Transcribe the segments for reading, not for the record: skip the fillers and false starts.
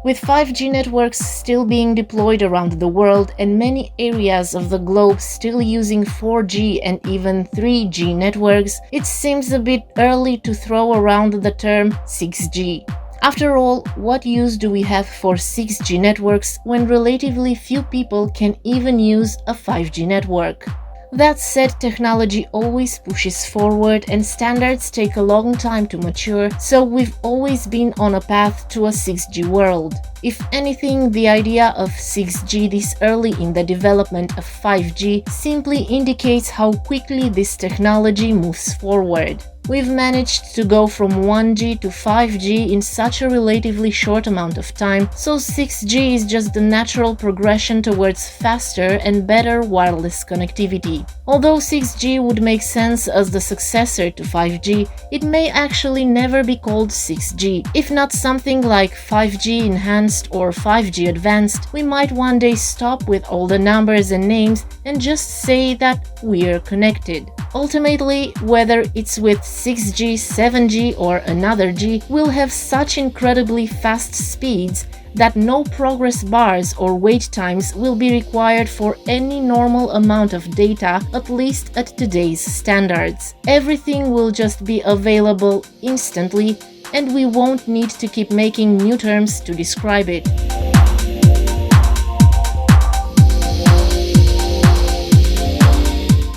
With 5G networks still being deployed around the world and many areas of the globe still using 4G and even 3G networks, it seems a bit early to throw around the term 6G. After all, what use do we have for 6G networks when relatively few people can even use a 5G network? That said, technology always pushes forward and standards take a long time to mature, so we've always been on a path to a 6G world. If anything, the idea of 6G this early in the development of 5G simply indicates how quickly this technology moves forward. We've managed to go from 1G to 5G in such a relatively short amount of time, so 6G is just the natural progression towards faster and better wireless connectivity. Although 6G would make sense as the successor to 5G, it may actually never be called 6G. If not something like 5G Enhanced or 5G Advanced, we might one day stop with all the numbers and names and just say that we're connected. Ultimately, whether it's with 6G, 7G or another G, we'll have such incredibly fast speeds that no progress bars or wait times will be required for any normal amount of data, at least at today's standards. Everything will just be available instantly, and we won't need to keep making new terms to describe it.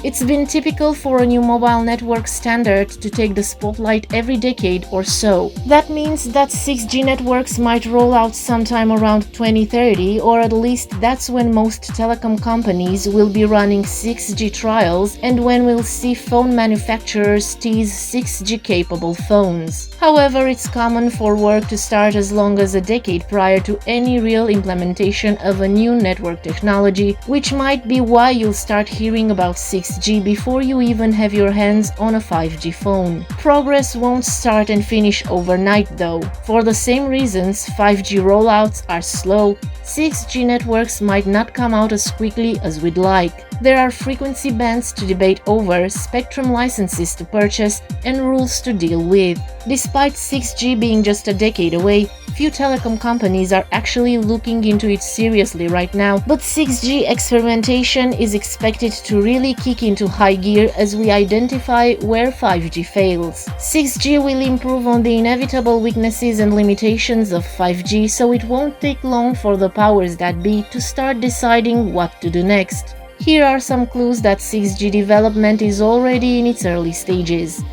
It's been typical for a new mobile network standard to take the spotlight every decade or so. That means that 6G networks might roll out sometime around 2030, or at least that's when most telecom companies will be running 6G trials and when we'll see phone manufacturers tease 6G capable phones. However, it's common for work to start as long as a decade prior to any real implementation of a new network technology, which might be why you'll start hearing about 6G before you even have your hands on a 5G phone. Progress won't start and finish overnight though. For the same reasons 5G rollouts are slow, 6G networks might not come out as quickly as we'd like. There are frequency bands to debate over, spectrum licenses to purchase, and rules to deal with. Despite 6G being just a decade away, few telecom companies are actually looking into it seriously right now, but 6G experimentation is expected to really kick into high gear as we identify where 5G fails. 6G will improve on the inevitable weaknesses and limitations of 5G, so it won't take long for the powers that be to start deciding what to do next. Here are some clues that 6G development is already in its early stages.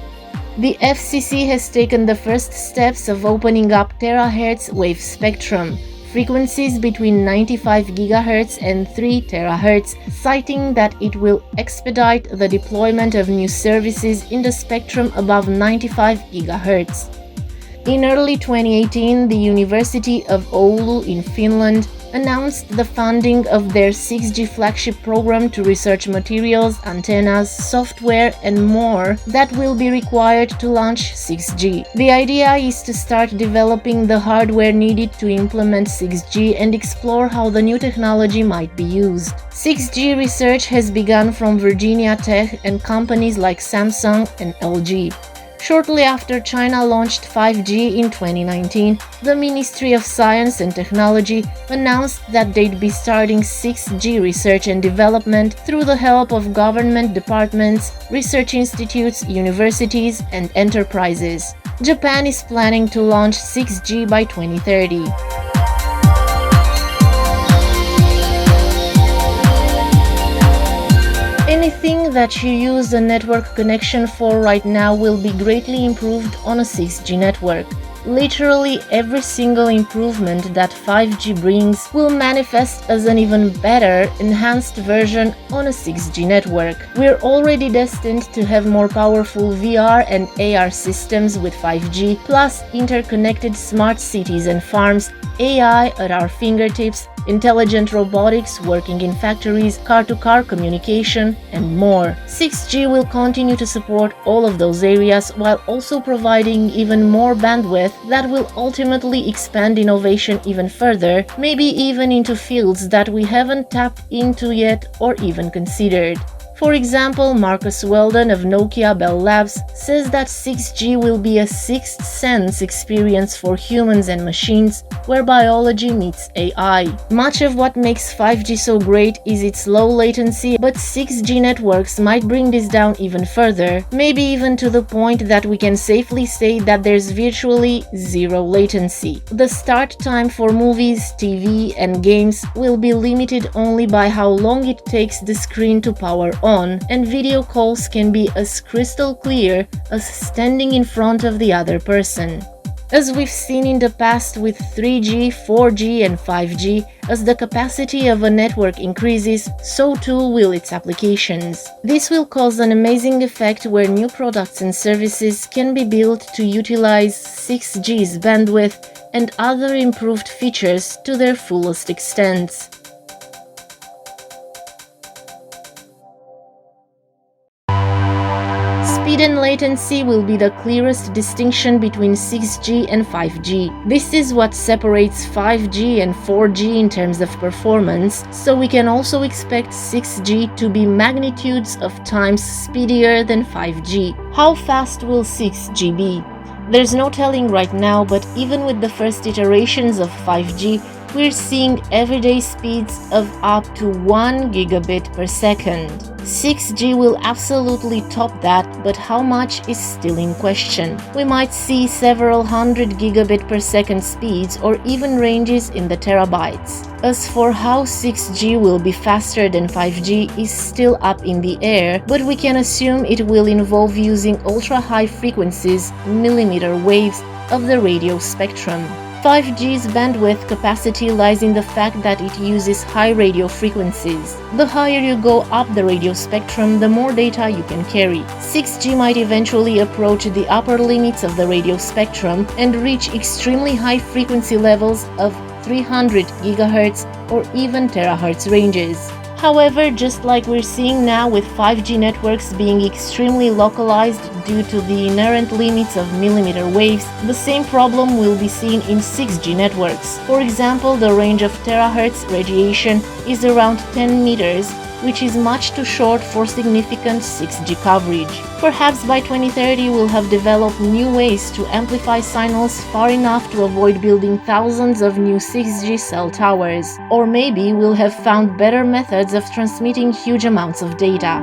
The FCC has taken the first steps of opening up terahertz wave spectrum, frequencies between 95 GHz and 3 THz, citing that it will expedite the deployment of new services in the spectrum above 95 GHz. In early 2018, the University of Oulu in Finland announced the funding of their 6G flagship program to research materials, antennas, software, and more that will be required to launch 6G. The idea is to start developing the hardware needed to implement 6G and explore how the new technology might be used. 6G research has begun from Virginia Tech and companies like Samsung and LG. Shortly after China launched 5G in 2019, the Ministry of Science and Technology announced that they'd be starting 6G research and development through the help of government departments, research institutes, universities, and enterprises. Japan is planning to launch 6G by 2030. Anything that you use a network connection for right now will be greatly improved on a 6G network. Literally every single improvement that 5G brings will manifest as an even better, enhanced version on a 6G network. We're already destined to have more powerful VR and AR systems with 5G, plus interconnected smart cities and farms, AI at our fingertips, intelligent robotics working in factories, car-to-car communication, and more. 6G will continue to support all of those areas while also providing even more bandwidth that will ultimately expand innovation even further, maybe even into fields that we haven't tapped into yet or even considered. For example, Marcus Weldon of Nokia Bell Labs says that 6G will be a sixth sense experience for humans and machines, where biology meets AI. Much of what makes 5G so great is its low latency, but 6G networks might bring this down even further, maybe even to the point that we can safely say that there's virtually zero latency. The start time for movies, TV, and games will be limited only by how long it takes the screen to power on, and video calls can be as crystal clear as standing in front of the other person. As we've seen in the past with 3G, 4G, and 5G, as the capacity of a network increases, so too will its applications. This will cause an amazing effect where new products and services can be built to utilize 6G's bandwidth and other improved features to their fullest extent. Speed and latency will be the clearest distinction between 6G and 5G. This is what separates 5G and 4G in terms of performance, so we can also expect 6G to be magnitudes of times speedier than 5G. How fast will 6G be? There's no telling right now, but even with the first iterations of 5G, we're seeing everyday speeds of up to 1 gigabit per second. 6G will absolutely top that, but how much is still in question. We might see several hundred gigabit per second speeds or even ranges in the terabytes. As for how 6G will be faster than 5G is still up in the air, but we can assume it will involve using ultra-high frequencies, millimeter waves, of the radio spectrum. 5G's bandwidth capacity lies in the fact that it uses high radio frequencies. The higher you go up the radio spectrum, the more data you can carry. 6G might eventually approach the upper limits of the radio spectrum and reach extremely high frequency levels of 300 GHz or even terahertz ranges. However, just like we're seeing now with 5G networks being extremely localized due to the inherent limits of millimeter waves, the same problem will be seen in 6G networks. For example, the range of terahertz radiation is around 10 meters, which is much too short for significant 6G coverage. Perhaps by 2030 we'll have developed new ways to amplify signals far enough to avoid building thousands of new 6G cell towers. Or maybe we'll have found better methods of transmitting huge amounts of data.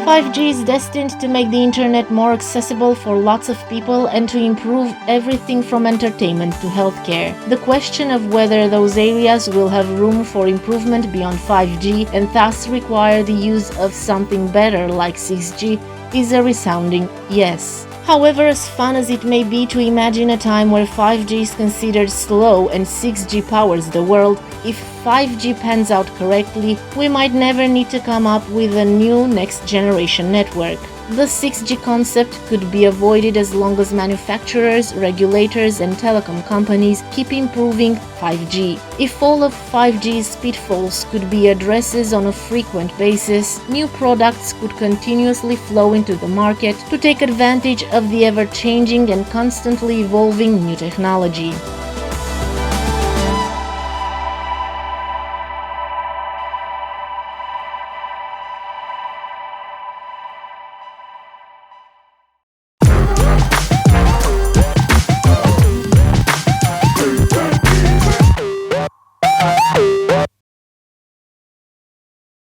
5G is destined to make the internet more accessible for lots of people and to improve everything from entertainment to healthcare. The question of whether those areas will have room for improvement beyond 5G and thus require the use of something better like 6G is a resounding yes. However, as fun as it may be to imagine a time where 5G is considered slow and 6G powers the world, if 5G pans out correctly, we might never need to come up with a new next-generation network. The 6G concept could be avoided as long as manufacturers, regulators, and telecom companies keep improving 5G. If all of 5G's pitfalls could be addressed on a frequent basis, new products could continuously flow into the market to take advantage of the ever-changing and constantly evolving new technology.